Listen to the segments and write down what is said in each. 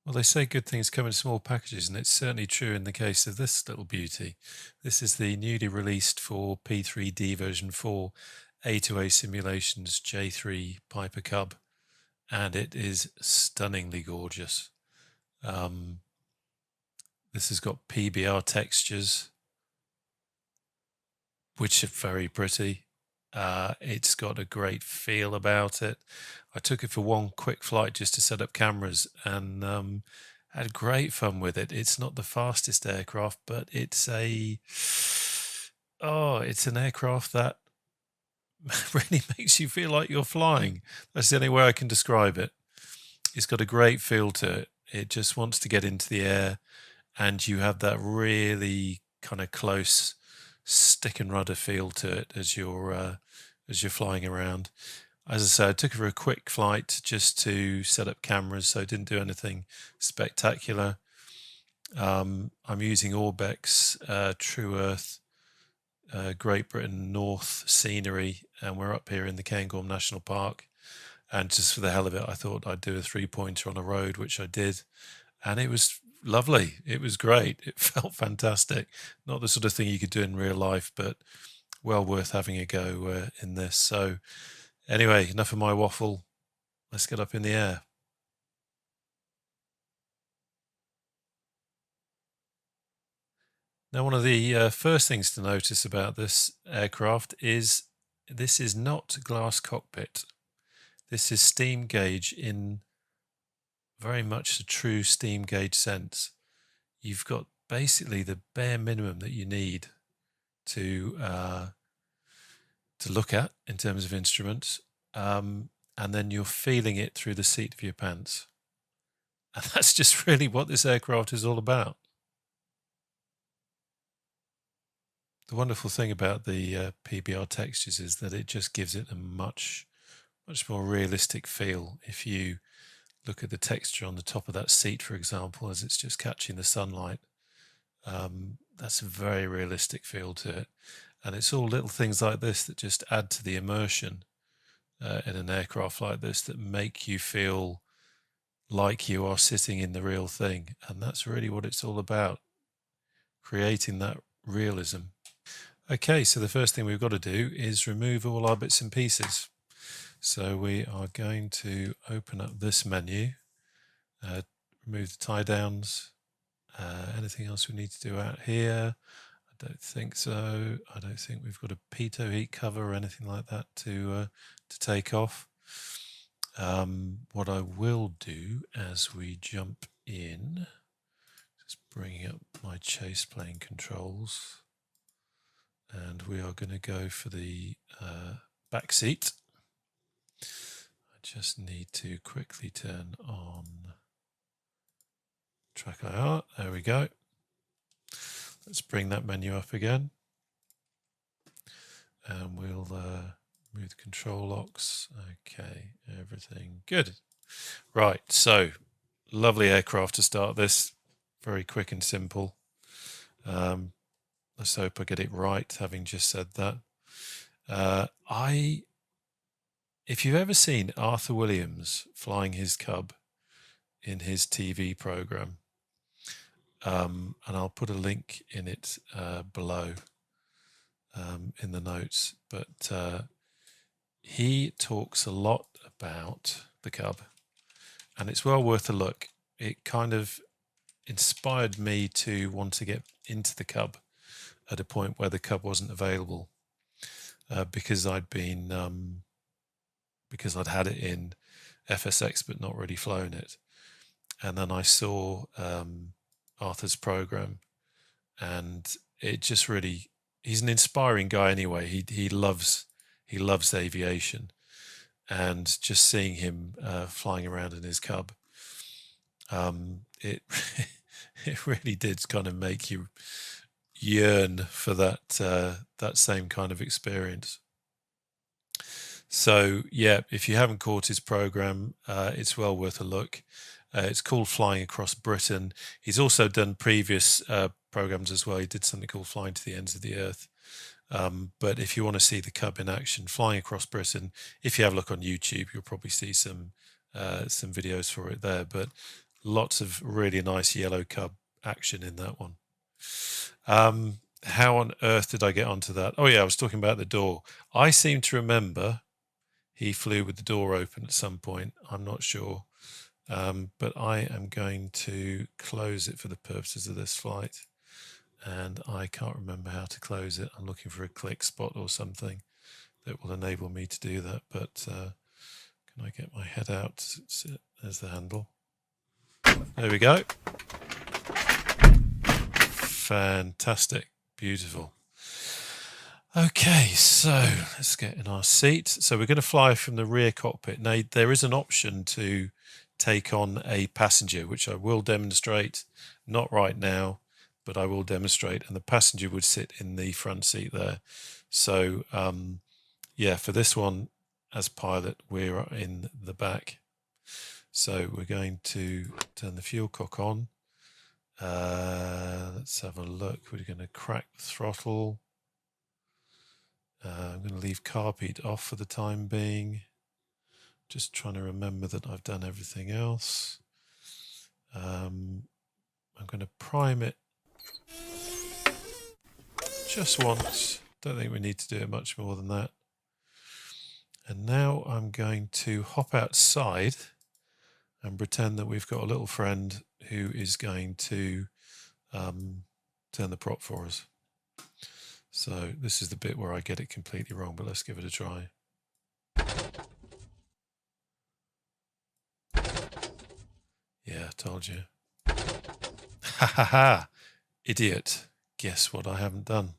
Well, they say good things come in small packages, and it's certainly true in the case of this little beauty. This is the newly released for P3Dv4 A2A simulations J3 Piper Cub, and it is stunningly gorgeous. This has got PBR textures, which are very pretty. It's got a great feel about it. I took it for one quick flight just to set up cameras, and had great fun with it. It's not the fastest aircraft, but it's an aircraft that really makes you feel like you're flying. That's the only way I can describe it. It's got a great feel to it. It just wants to get into the air, and you have that really kind of close stick and rudder feel to it as you're flying around. As I said, I took it for a quick flight just to set up cameras, so I didn't do anything spectacular. I'm using ORBX, TrueEarth, Great Britain North scenery, and we're up here in the Cairngorms National Park. And just for the hell of it, I thought I'd do a 3-pointer on a road, which I did, and it was lovely. It was great. It felt fantastic. Not the sort of thing you could do in real life, but well worth having a go in this. So anyway, enough of my waffle. Let's get up in the air. Now, one of the first things to notice about this aircraft is this is not glass cockpit. This is steam gauge in very much a true steam gauge sense. You've got basically the bare minimum that you need to look at in terms of instruments, and then you're feeling it through the seat of your pants. And that's just really what this aircraft is all about. The wonderful thing about the PBR textures is that it just gives it a much more realistic feel. If you look at the texture on the top of that seat, for example, as it's just catching the sunlight, that's a very realistic feel to it. And it's all little things like this that just add to the immersion in an aircraft like this, that make you feel like you are sitting in the real thing. And that's really what it's all about, creating that realism. Okay, so the first thing we've got to do is remove all our bits and pieces. So we are going to open up this menu, remove the tie downs. Anything else we need to do out here? I don't think so. I don't think we've got a pitot heat cover or anything like that to take off. What I will do as we jump in, just bringing up my chase plane controls, and we are going to go for the back seat. I just need to quickly turn on track IR. There we go. Let's bring that menu up again, and we'll move the control locks. Okay, everything good. Right, so lovely aircraft to start this. Very quick and simple. Let's hope I get it right, having just said that. If you've ever seen Arthur Williams flying his Cub in his TV program, and I'll put a link in it below in the notes, but he talks a lot about the Cub, and it's well worth a look. It kind of inspired me to want to get into the Cub at a point where the Cub wasn't available, because I'd had it in FSX but not really flown it. And then I saw Arthur's program, and it just really, he's an inspiring guy anyway. He loves aviation, and just seeing him flying around in his Cub, it it really did kind of make you yearn for that that same kind of experience. So yeah, if you haven't caught his program, it's well worth a look. It's called Flying Across Britain. He's also done previous programs as well. He did something called Flying to the Ends of the Earth. But if you want to see the Cub in action, Flying Across Britain, if you have a look on YouTube, you'll probably see some videos for it there. But lots of really nice yellow Cub action in that one. How on earth did I get onto that? Oh yeah, I was talking about the door. I seem to remember he flew with the door open at some point. I'm not sure. But I am going to close it for the purposes of this flight. And I can't remember how to close it. I'm looking for a click spot or something that will enable me to do that. But can I get my head out? There's the handle. There we go. Fantastic. Beautiful. Okay, so let's get in our seat. So we're going to fly from the rear cockpit. Now, there is an option to take on a passenger, which I will demonstrate, not right now, but I will demonstrate. And the passenger would sit in the front seat there. So, yeah, for this one, as pilot, we're in the back. So we're going to turn the fuel cock on. Let's have a look. We're going to crack the throttle. I'm going to leave carpet off for the time being. Just trying to remember that I've done everything else. I'm going to prime it just once. Don't think we need to do it much more than that. And now I'm going to hop outside and pretend that we've got a little friend who is going to turn the prop for us. So this is the bit where I get it completely wrong, but let's give it a try. Yeah, told you. Ha ha ha! Idiot. Guess what I haven't done?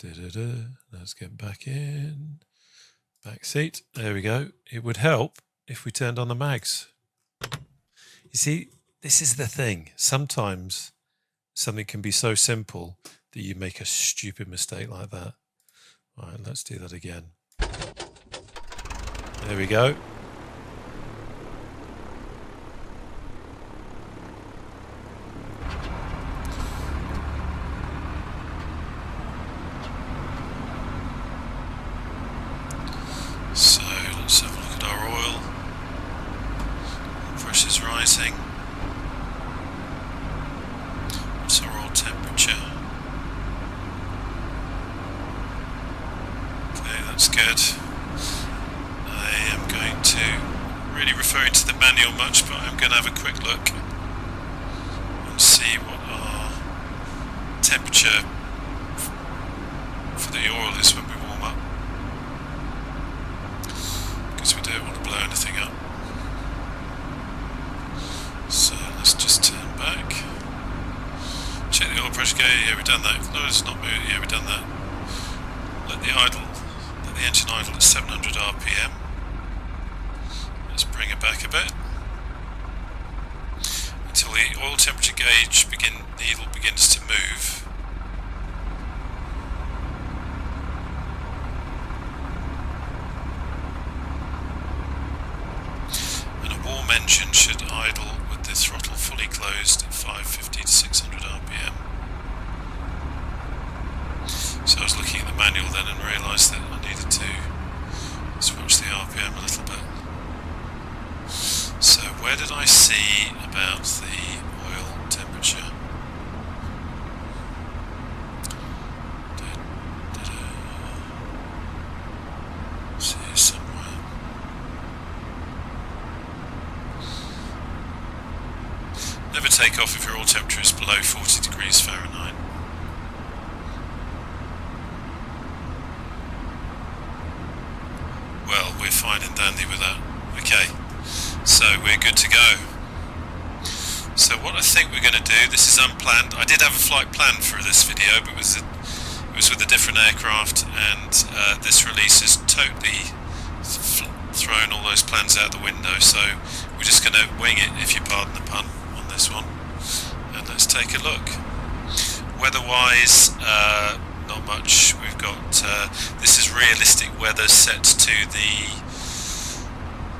Let's get back in. Back seat. There we go. It would help if we turned on the mags. You see, this is the thing. Sometimes something can be so simple that you make a stupid mistake like that. All right, let's do that again. There we go. So let's have a look at our oil. Pressure's rising. What's our oil temperature? Okay, that's good. I am going to, really referring to the manual much, but I'm going to have a quick look and see what our temperature for the oil is when we warm up, because we don't want to blow anything up. So let's just turn back. Check the oil pressure gauge. Yeah, we've done that. No, it's not moving. Yeah, we've done that. Let the engine idle at 700 RPM. Let's bring it back a bit until the oil temperature gauge needle begins to move. And a warm engine should idle with the throttle fully closed at 550 to 600 RPM. So I was looking at the manual then and realised that I needed to switch the RPM a little bit. So where did I see about the oil temperature? See here somewhere. Never take off if your oil temperature is below 40 degrees Fahrenheit. Well, we're fine and dandy with that. Okay, so we're good to go. So what I think we're going to do, this is unplanned. I did have a flight planned for this video, but it was with a different aircraft, and this release has totally thrown all those plans out the window. So we're just going to wing it, if you pardon the pun, on this one. And let's let's take a look. Weather-wise, not much. We've got this is realistic weather set to the,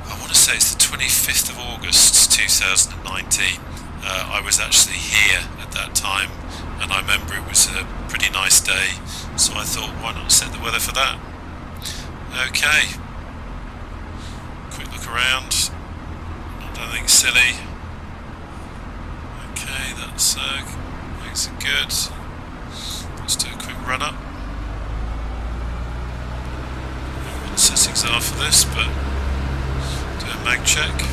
I want to say it's the 25th of August 2019. I was actually here at that time, and I remember it was a pretty nice day, so I thought, why not set the weather for that? Okay, quick look around, not done anything silly. Okay, that's things are good. Let's do a quick run up. I don't know what the settings are for this, but do a mag check.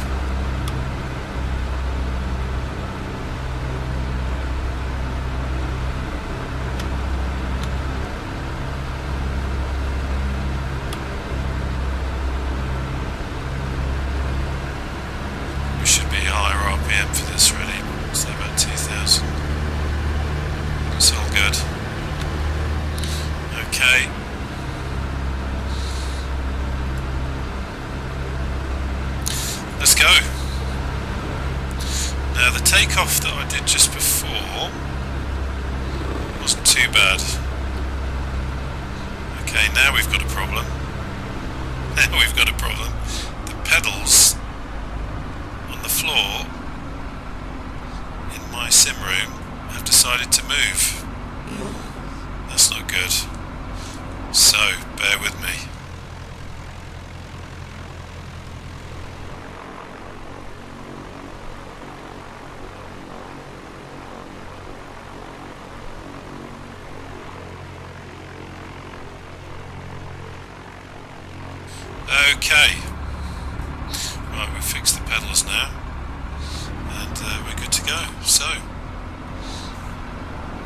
Should be higher RPM for this really, so about 2000. It's all good. Okay. Let's go. Now the takeoff that I did just before wasn't too bad. Okay, now we've got a problem. Now we've got a problem. The pedals floor in my sim room have decided to move. That's not good. So, bear with me. Okay. Right, we've fixed the pedals now. We're good to go. So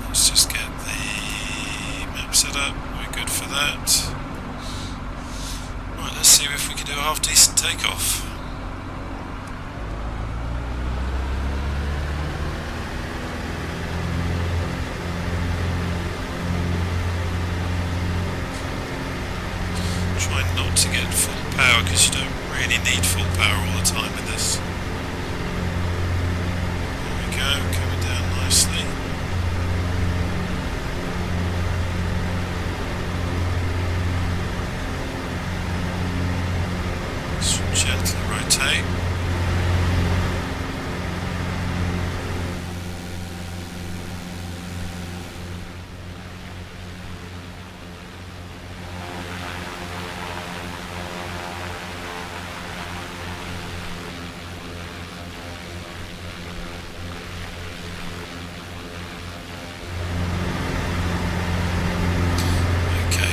let's just get the map set up. We're good for that. Right, let's see if we can do a half decent takeoff. Try not to get full power because you don't really need full power all the time in this. Coming down nicely. Let's gently rotate.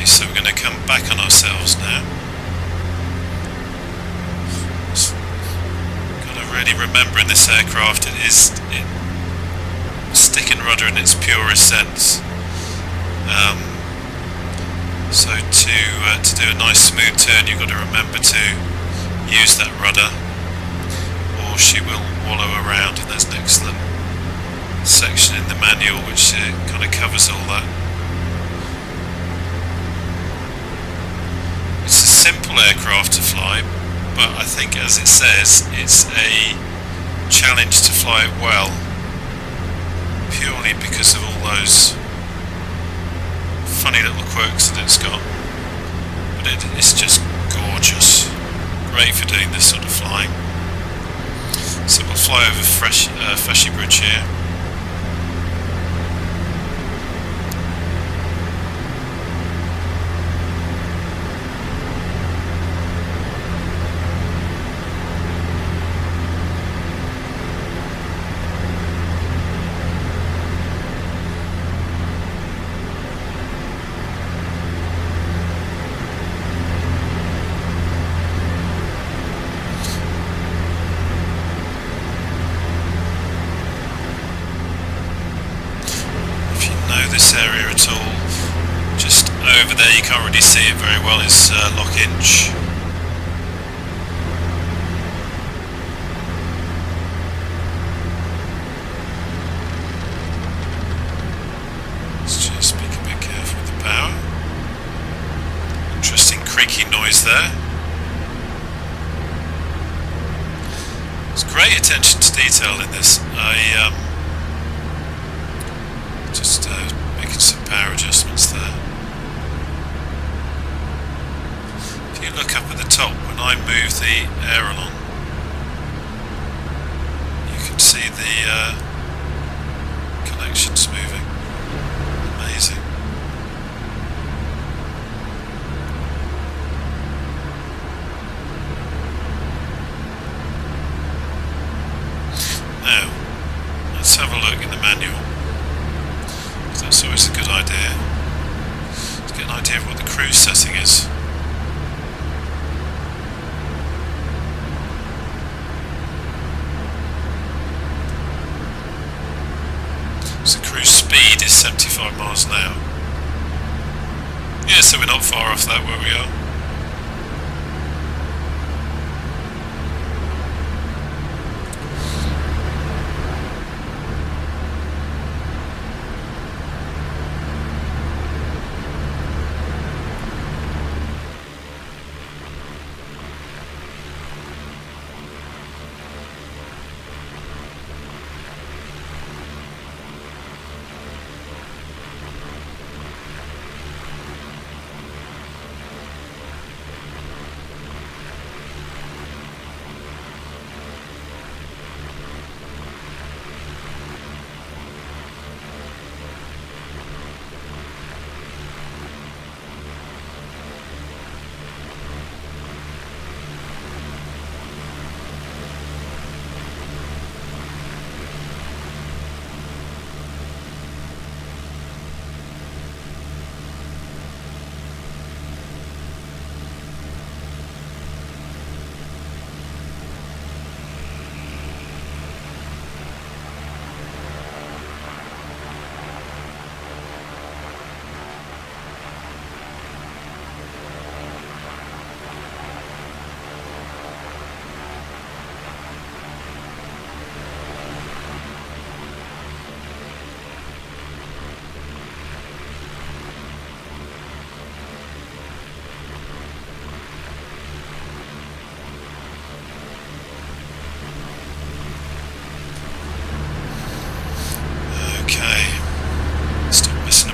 So we're going to come back on ourselves now. Got to really remember in this aircraft it is stick and rudder in its purest sense. So to do a nice smooth turn, you've got to remember to use that rudder, or she will wallow around. And there's an excellent section in the manual which kind of covers all that. It's a simple aircraft to fly, but I think, as it says, it's a challenge to fly it well, purely because of all those funny little quirks that it's got. But it's just gorgeous, great for doing this sort of flying. So we'll fly over Feshiebridge here. This area at all, just over there, you can't really see it very well, is Lock-Inch. Let's just be a bit careful with the power. Interesting creaky noise there. There's great attention to detail in this. Just making some power adjustments there. If you look up at the top, when I move the air along, you can see the connections moving. Amazing. Now, let's have a look in the manual. That's always a good idea. To get an idea of what the cruise setting is. So cruise speed is 75 miles an hour. Yeah, so we're not far off that where we are.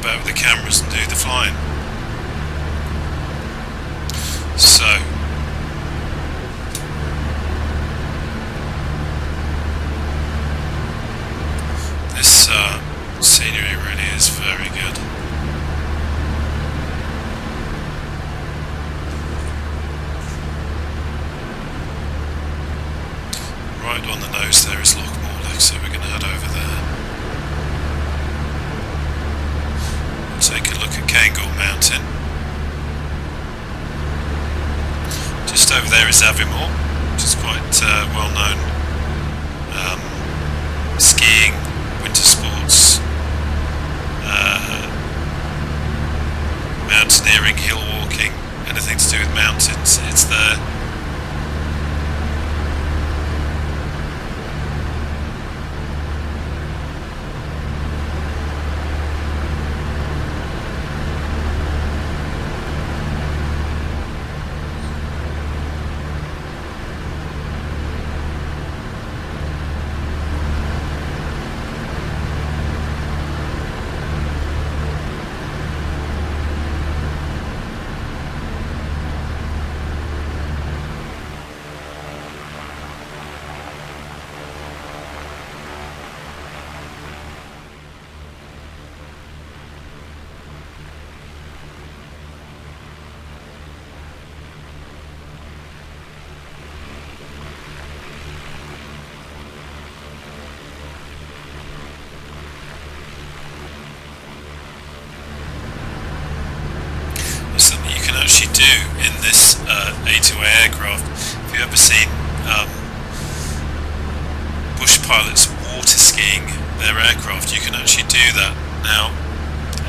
With the cameras and do the flying. So this scenery really is very good. Right on the nose there is Loch Morlich, so we're going to head over there. Take a look at Cairngorms Mountain. Just over there is Aviemore, which is quite well known. Skiing, winter sports, mountaineering, hill walking, anything to do with mountains, it's there. Actually do in this A2A aircraft. Have you ever seen bush pilots water skiing their aircraft? You can actually do that. Now,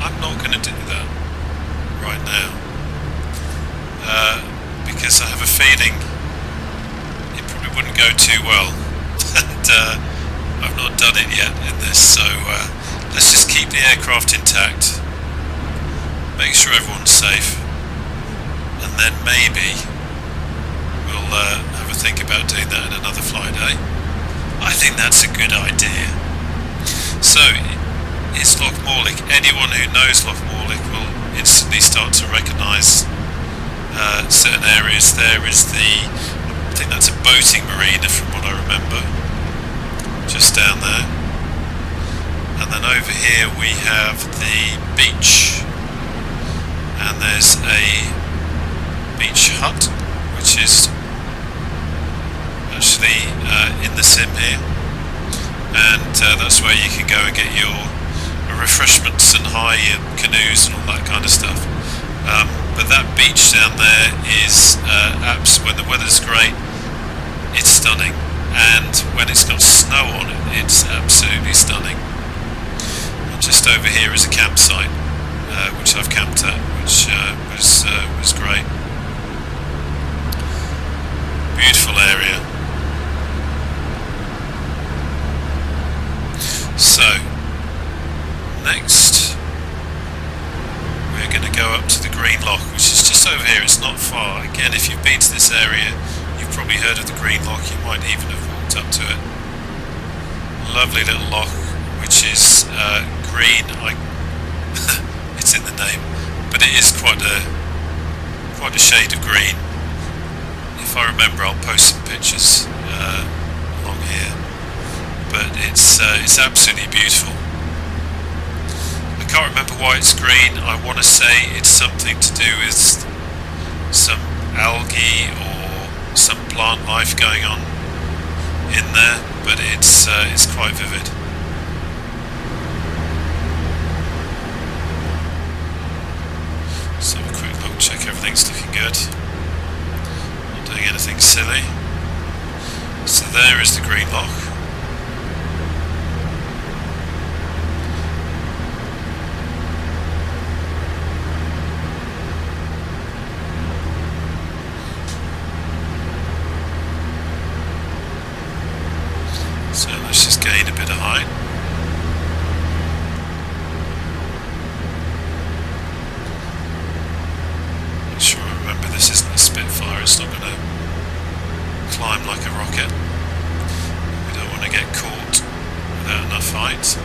I'm not going to do that right now because I have a feeling it probably wouldn't go too well, and I've not done it yet in this. So let's just keep the aircraft intact, make sure everyone's safe. And then maybe we'll have a think about doing that in another flight, eh? I think that's a good idea. So, is Loch Morlich anyone who knows Loch Morlich will instantly start to recognise certain areas. There is I think that's a boating marina from what I remember, just down there. And then over here we have the beach, and there's a beach hut, which is actually in the sim here, and that's where you can go and get your refreshments and hire your canoes and all that kind of stuff. But that beach down there is when the weather's great, it's stunning, and when it's got snow on it, it's absolutely stunning. And just over here is a campsite, which I've camped at, which was great. Beautiful area. So next we're going to go up to the Green Loch, which is just over here. It's not far. Again, if you've been to this area, you've probably heard of the Green Loch. You might even have walked up to it. Lovely little loch, which is green. It's in the name, but it is quite a shade of green. If I remember, I'll post some pictures along here. But it's absolutely beautiful. I can't remember why it's green. I want to say it's something to do with some algae or some plant life going on in there, but it's quite vivid. Let's have a quick look, check everything's looking good. Not doing anything silly. So there is the Green Loch. So let's just gain a bit of height. Make sure I remember this isn't a Spitfire, it's not going to climb like a rocket. We don't want to get caught without enough height.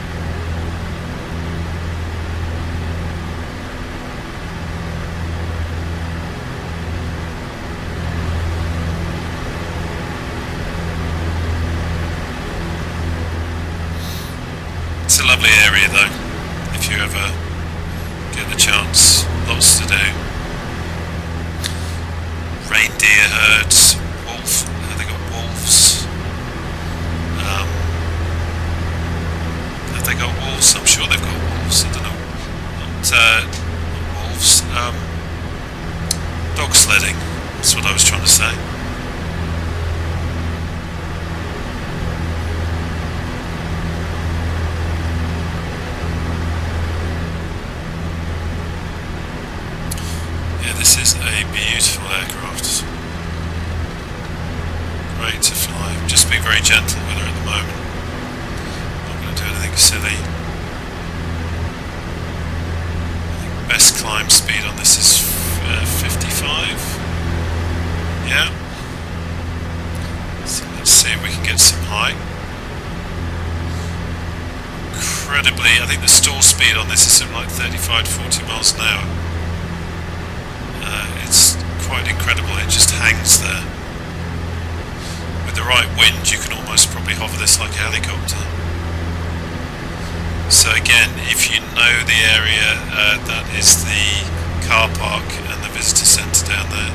It's a lovely area though, if you ever get the chance. Lots to do. Reindeer herds, they got wolves. Have they got wolves? I'm sure they've got wolves. I don't know. Not wolves. Dog sledding. That's what I was trying to say. This is a beautiful aircraft. Great to fly. Just being very gentle with her at the moment. Not going to do anything silly. I think best climb speed on this is 55. Yeah. So let's see if we can get some height. Incredibly, I think the stall speed on this is something like 35 to 40 miles an hour. It's quite incredible, it just hangs there. With the right wind you can almost probably hover this like a helicopter. So again, if you know the area, that is the car park and the visitor centre down there,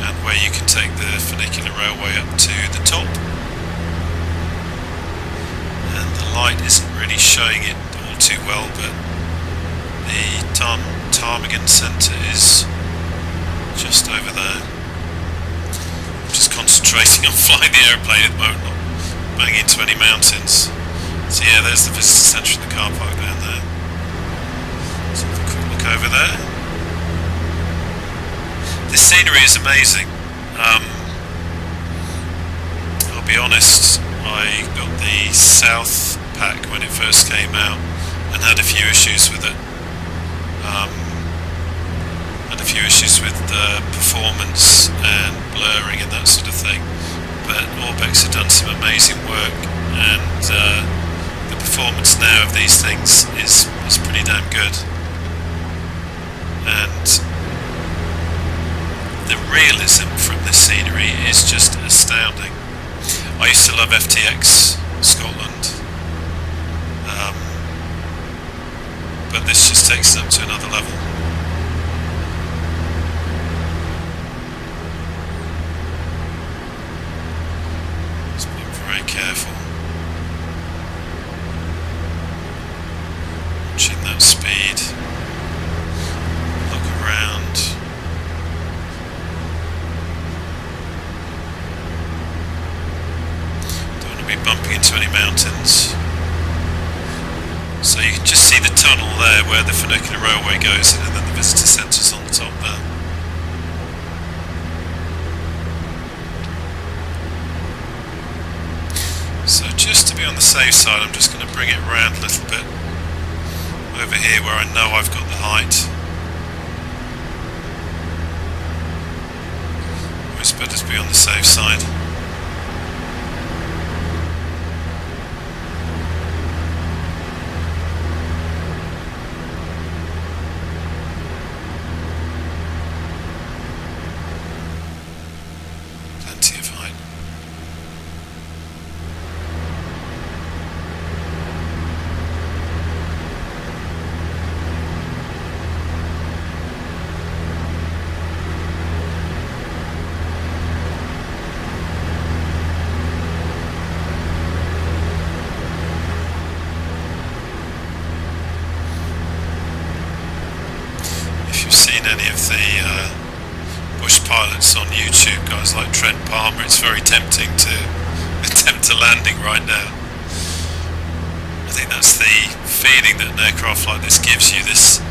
and where you can take the funicular railway up to the top. And the light isn't really showing it all too well, but the Ptarmigan Centre is just over there. I'm just concentrating on flying the aeroplane at the moment, not banging into any mountains. So yeah, there's the visitor centre in the car park down there. Let's have a quick look over there. This scenery is amazing. I'll be honest, I got the South pack when it first came out and had a few issues with it. Had a few issues with performance and blurring and that sort of thing, but ORBX have done some amazing work, and the performance now of these things is I used to love FTX Scotland, but this just takes it up to another level. Just being very careful. Watching that speed. Look around. Don't want to be bumping into any mountains. So you can just see the tunnel there where the funicular railway goes in, and then the visitor centre's on the top there. So just to be on the safe side, I'm just going to bring it round a little bit over here where I know I've got the height. Always better to be on the safe side. Plenty of height. Any of the bush pilots on YouTube, guys like Trent Palmer, it's very tempting to attempt a landing right now. I think that's the feeling that an aircraft like this gives you, this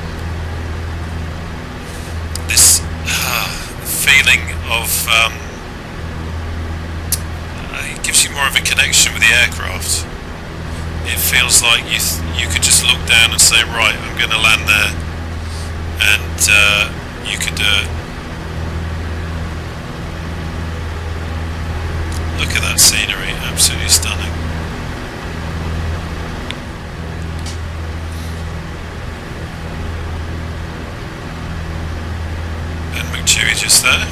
feeling of it gives you more of a connection with the aircraft. It feels like you could just look down and say, right, I'm going to land there, and you could look at that scenery, absolutely stunning. And McDewey just there.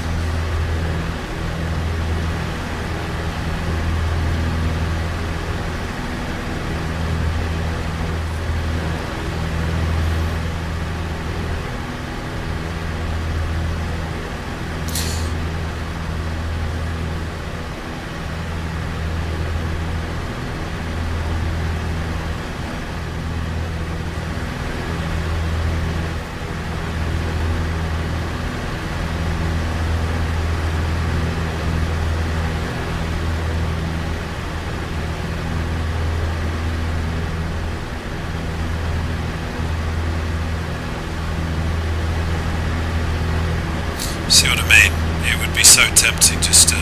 See what I mean? It would be so tempting just to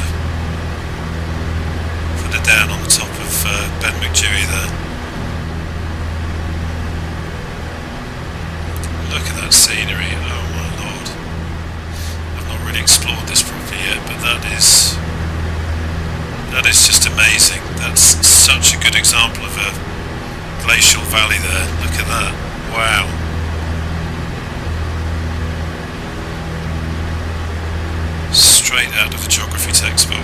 put it down on the top of Ben McDewey there. Look at that scenery, oh my lord. I've not really explored this properly yet, but that is just amazing. That's such a good example of a glacial valley there. Look at that, wow. Straight out of the geography textbook.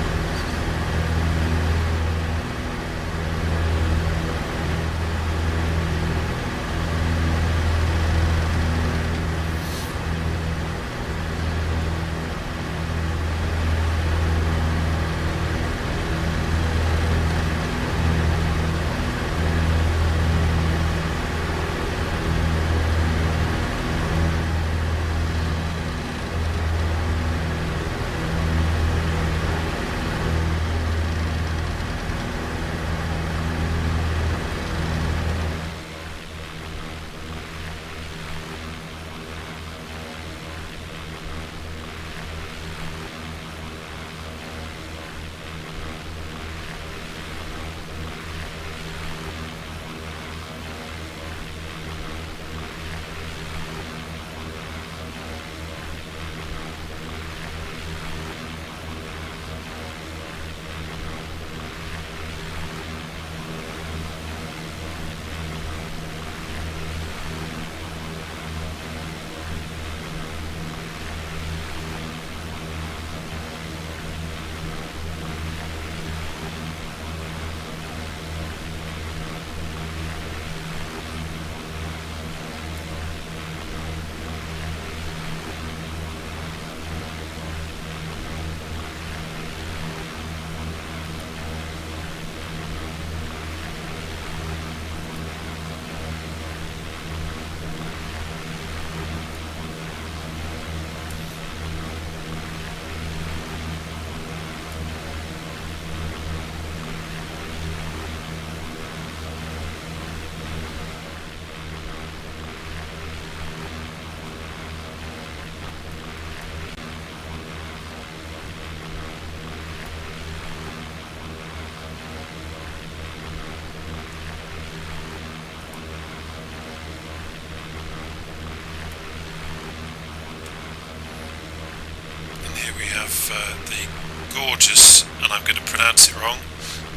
the gorgeous, and I'm going to pronounce it wrong,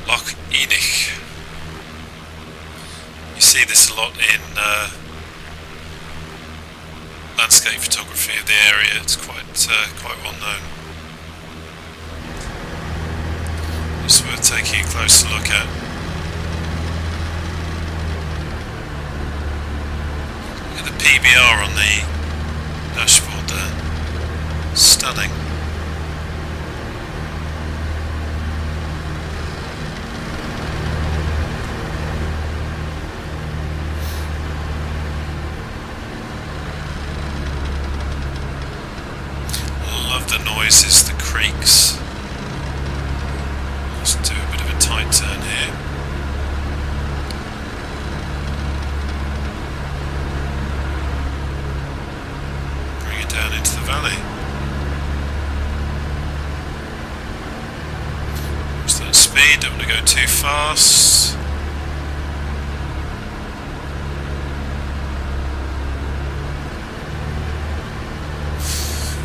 Loch Enich. You see this a lot in landscape photography of the area. It's quite well known. It's worth taking a closer look at. Look at the PBR on the dashboard there. Stunning. Love the noises, the creaks. Let's do a bit of a tight turn here. Bring it down into the valley. What's that speed? Don't want to go too fast.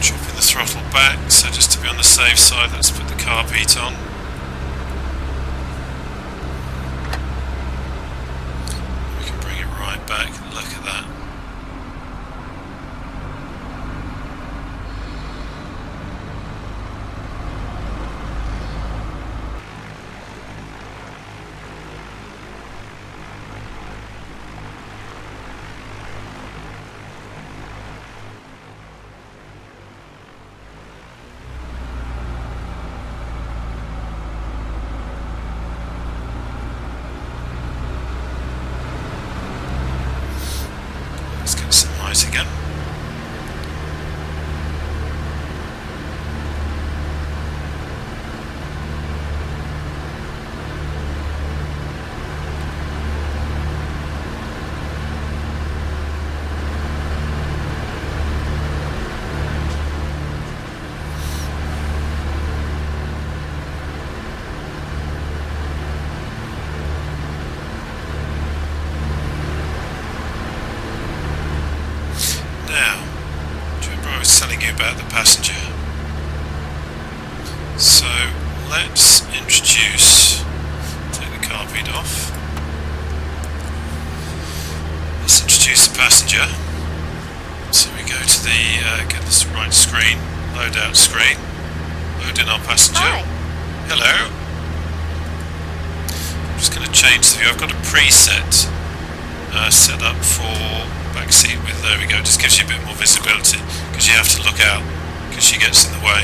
Dropping the throttle back, so just to be on the safe side, let's put the carb heat on. We can bring it right back. Look at that. Again. About the passenger. So let's introduce, take the carb heat off. Let's introduce the passenger. So we go to the, get this right screen, load out screen, load in our passenger. Hi. Hello. I'm just going to change the view. I've got a preset set up for back seat with, there we go, just gives you a bit more visibility because you have to look out because she gets in the way.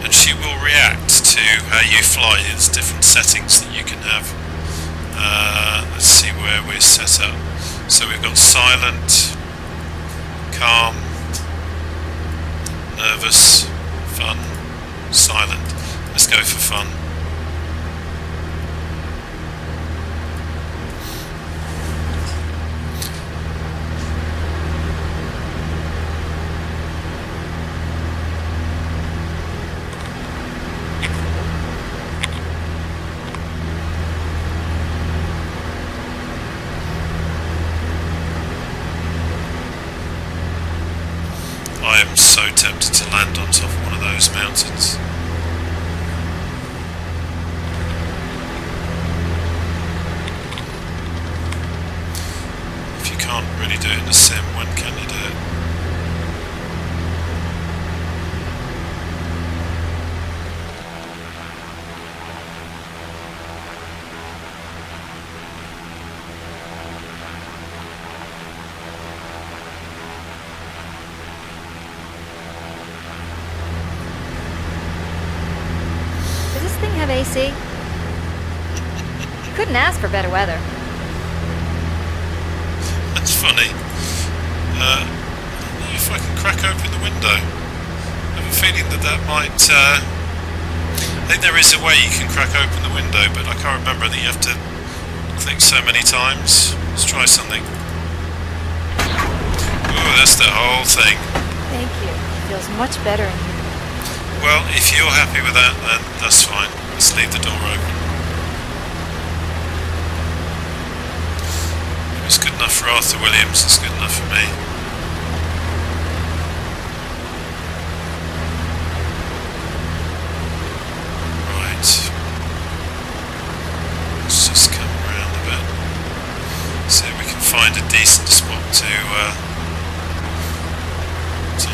And she will react to how you fly. There's different settings that you can have. Let's see where we're set up. So we've got silent, calm, nervous, fun, silent. Let's go for fun. I am so tempted to land on top of one of those mountains. If you can't really do it in a sim, when can you do it? Have AC? Couldn't ask for better weather. That's funny. I don't know if I can crack open the window. I have a feeling that might... I think there is a way you can crack open the window, but I can't remember. I think you have to click so many times. Let's try something. Ooh, that's the whole thing. Thank you. It feels much better in here. Well, if you're happy with that, then that's fine. Let's leave the door open. If it's good enough for Arthur Williams, it's good enough for me. find a decent spot to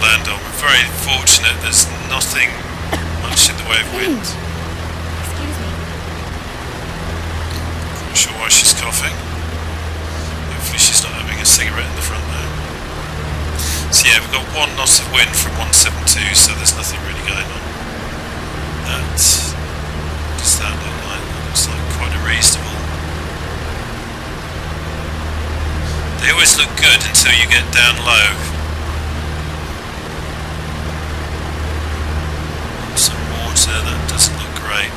land on. We're very fortunate. There's nothing much in the way of wind. Excuse me. Not sure why she's coughing. Hopefully she's not having a cigarette in the front there. So yeah, we've got 1 knot of wind from 172, so there's nothing really going on. What does that look like? That looks like quite a reasonable. They always look good until you get down low. Some water, that doesn't look great.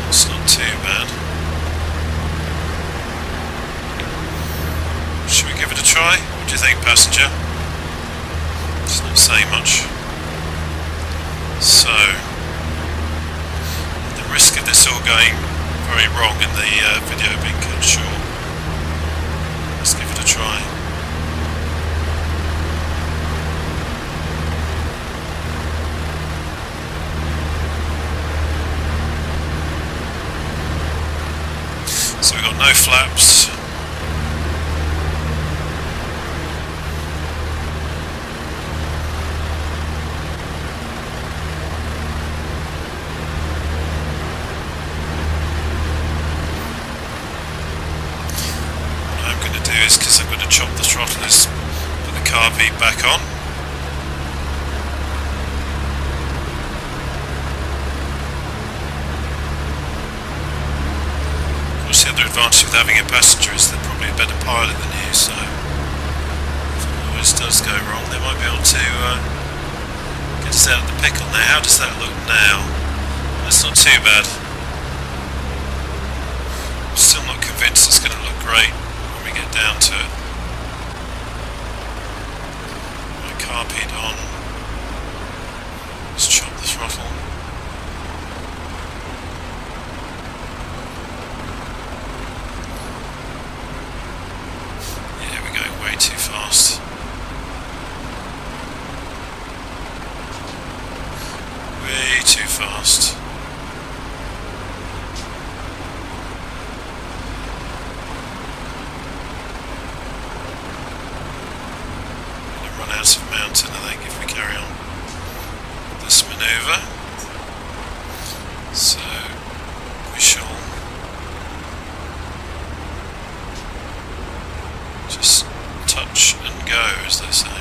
It's not too bad. Should we give it a try? What do you think, passenger? It's not saying much. So, the risk of this all going very wrong and the video being cut short. Let's give it a try. So we've got no flaps. Is because I'm going to chop the throttle is put the car beat back on. Of course, the other advantage with having a passenger is they're probably a better pilot than you, so if it always does go wrong, they might be able to get us out of the pickle. Now, how does that look now? That's not too bad. I'm still not convinced it's going to look great when we get down to it. My carpet on. Let's chop the throttle. Yeah, we're going way too fast. Way too fast. Of mountain, I think, if we carry on with this manoeuvre. So we shall just touch and go, as they say.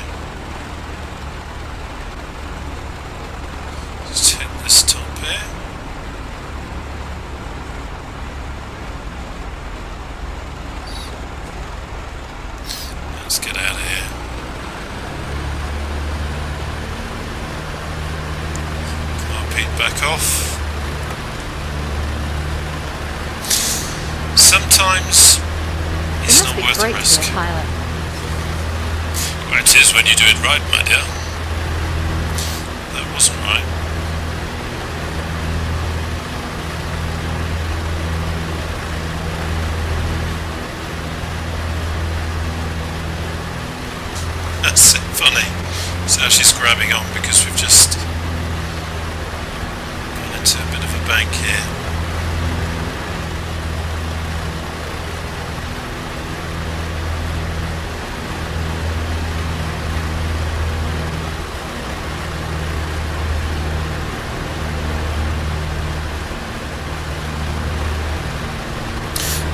Just hit this top here. Let's get out of here. Back off. Sometimes it's not worth the risk. Pilot. Well, it is when you do it right, my dear. That wasn't right. That's funny. So now she's grabbing on because we've just into a bit of a bank here.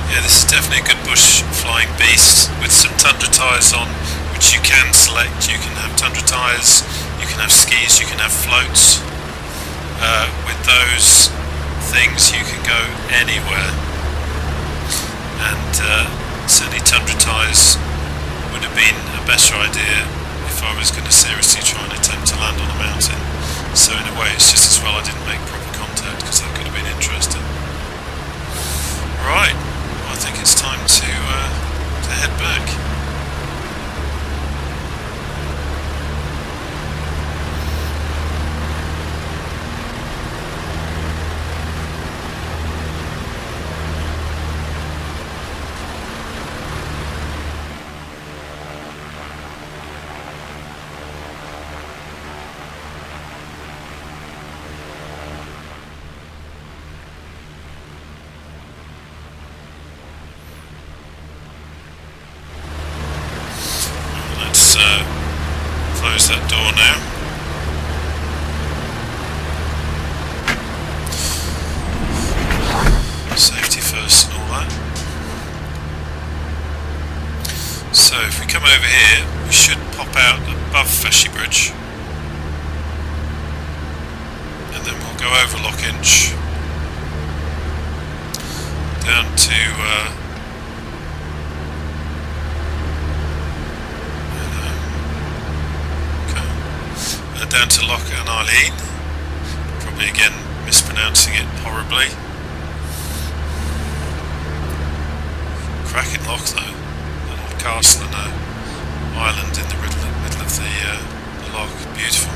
Yeah, this is definitely a good bush flying beast with some tundra tyres on, which you can select. You can have tundra tyres, you can have skis, you can have floats. With those things you can go anywhere, and certainly tundra tyres would have been a better idea if I was going to seriously try and attempt to land on a mountain. So in a way it's just as well I didn't make proper contact, because that could have been interesting. Right, well, I think it's time to head back. let's close that door now. Safety first and all that. So if we come over here, we should pop out above Feshiebridge, and then we'll go over Lockinch down to down to Loch and Arlene. Probably again mispronouncing it horribly. Cracking loch though, little castle and a island in the middle of the loch. Beautiful.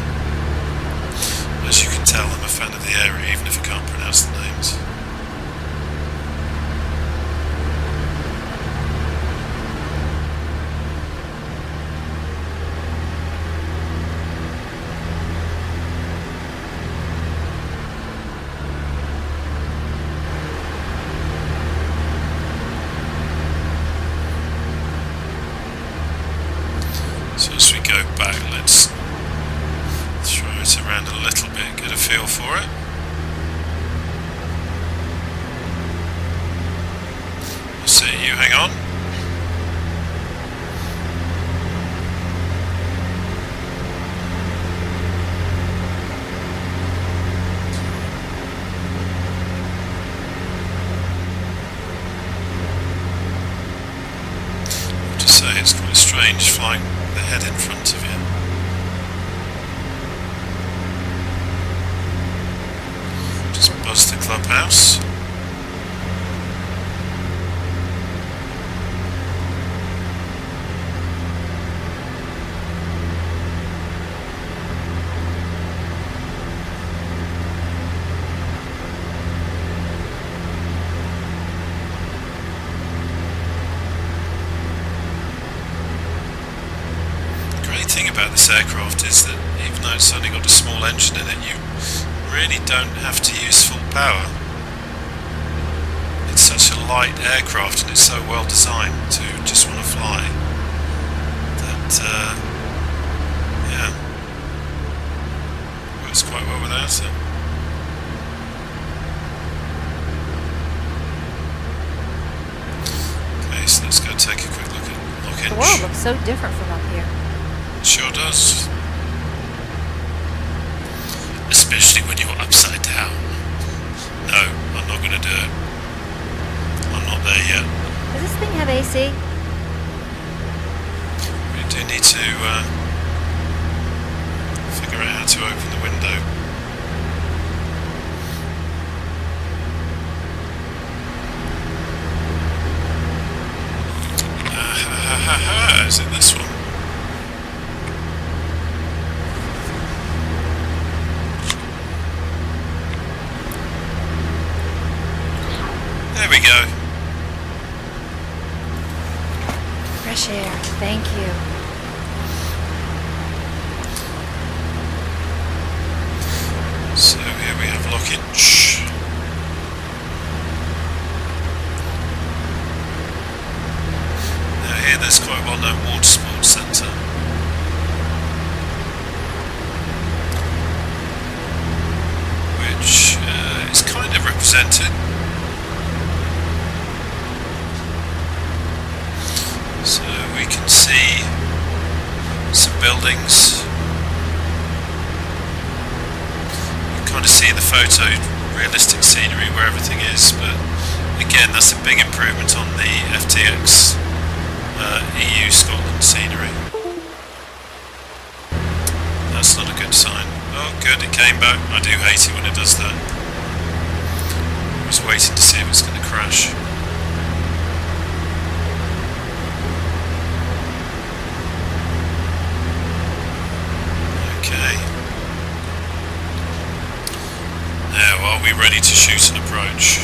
As you can tell, I'm a fan of the area, even if I can't pronounce the names. So as we go back, let's throw it around a little bit, get a feel for it. I'll see you, hang on. I have to say, it's quite strange flying the head in front of you. Just buzz the clubhouse. Thing about this aircraft is that even though it's only got a small engine in it, you really don't have to use full power. It's such a light aircraft and it's so well designed to just want to fly that yeah, works quite well without it. Okay, so let's go take a quick look at Lockinch. The world looks so different from up here. Sure does. Especially when you're upside down. No, I'm not going to do it. I'm not there yet. Does this thing have AC? We do need to figure out how to open the window. Is it this one? There we go. Fresh air, thank you. So here we have Lockinch. Now here there's quite a well-known water sports centre. Which is kind of represented. So we can see some buildings. You kind of see in the photo realistic scenery where everything is, but again that's a big improvement on the FTX EU Scotland scenery. That's not a good sign. Oh good, it came back. I do hate it when it does that. I was waiting to see if it's going to crash. Now, are we ready to shoot an approach?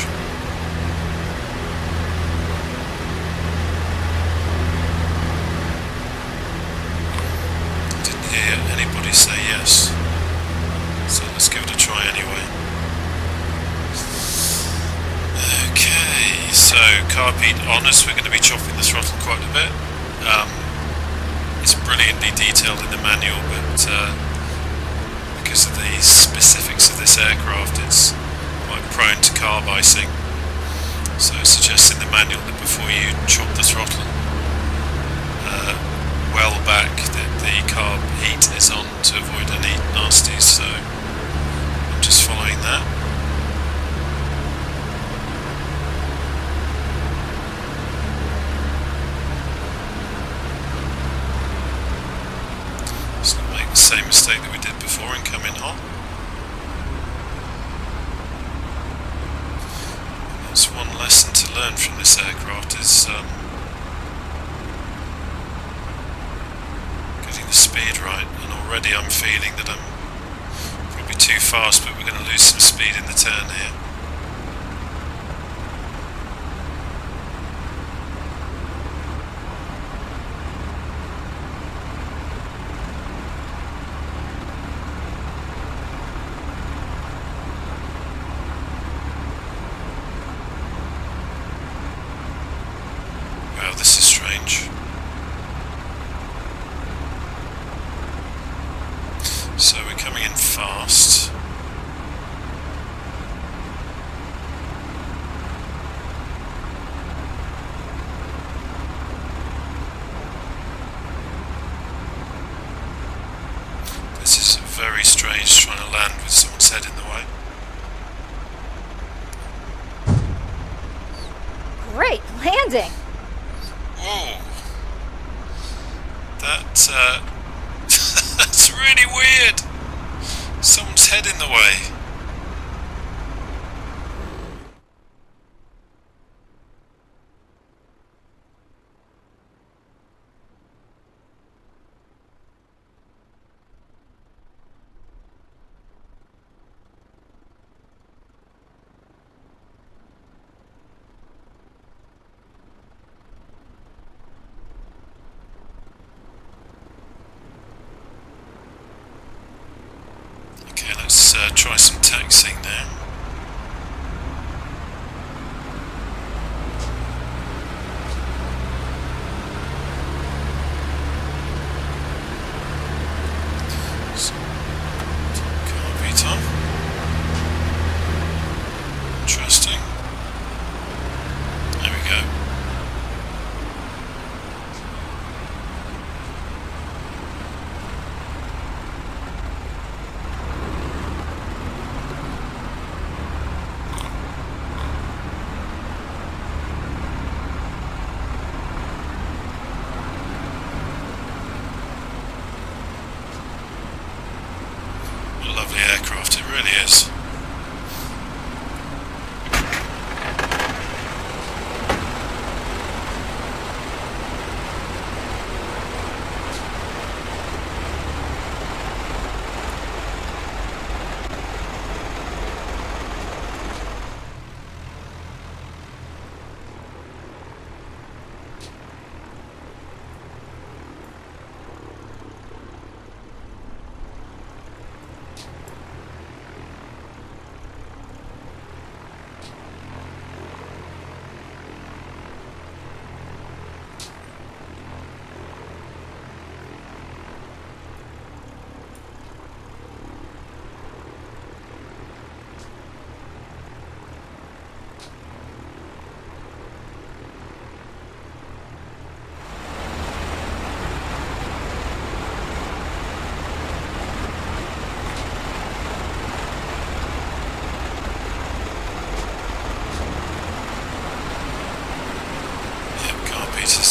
Didn't hear anybody say yes, so let's give it a try anyway. Okay, so carb heat on us, we're going to be chopping the throttle quite a bit. it's brilliantly detailed in the manual, but because of the specifics of this aircraft, it's quite prone to carb icing. So it suggests in the manual that before you chop the throttle well back, that the carb heat is on to avoid any nasties. So I'm just following that. Just going to make the same mistake that we did before and come in hot. That's one lesson to learn from this aircraft, is getting the speed right, and already I'm feeling that I'm probably too fast, but we're going to lose some speed in the turn here. Wow, this is strange. So we're coming in fast. This is very strange, trying to land with someone's head in the way. Great landing. Whoa! That's really weird. Someone's head in the way. Let's try some taxiing now. Carb time. Interesting. There we go. Lovely aircraft, it really is.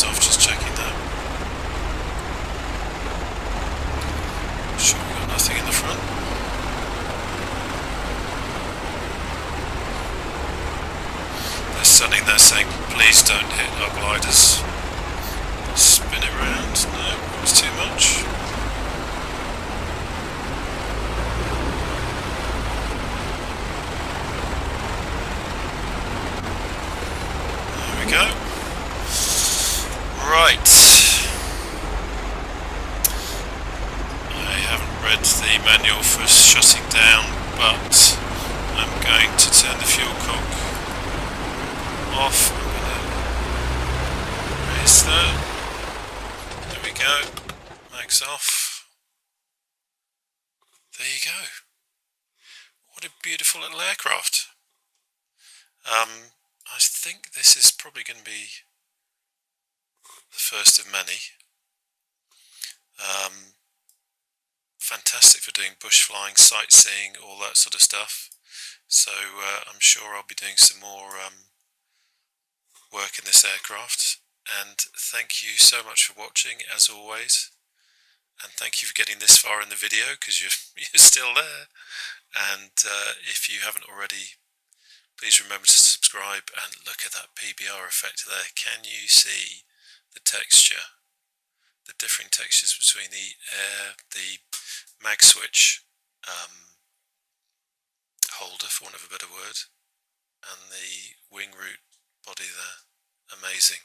Off, just checking that. Sure, we've got nothing in the front. They're standing there saying, please don't hit our gliders. Spin it round. No, it's too much. There we go. Right, I haven't read the manual for shutting down, but I'm going to turn the fuel cock off. I'm going to raise that. There we go. flags off. There you go. What a beautiful little aircraft. I think this is probably going to be the first of many. Fantastic for doing bush flying, sightseeing, all that sort of stuff. So I'm sure I'll be doing some more work in this aircraft. And thank you so much for watching, as always. And thank you for getting this far in the video, because you're still there. And if you haven't already, please remember to subscribe and look at that PBR effect there. Can you see the texture, the differing textures between the mag switch holder, for want of a better word, and the wing root body there? Amazing.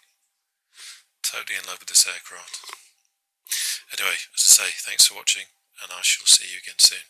Totally in love with this aircraft. Anyway, as I say, thanks for watching, and I shall see you again soon.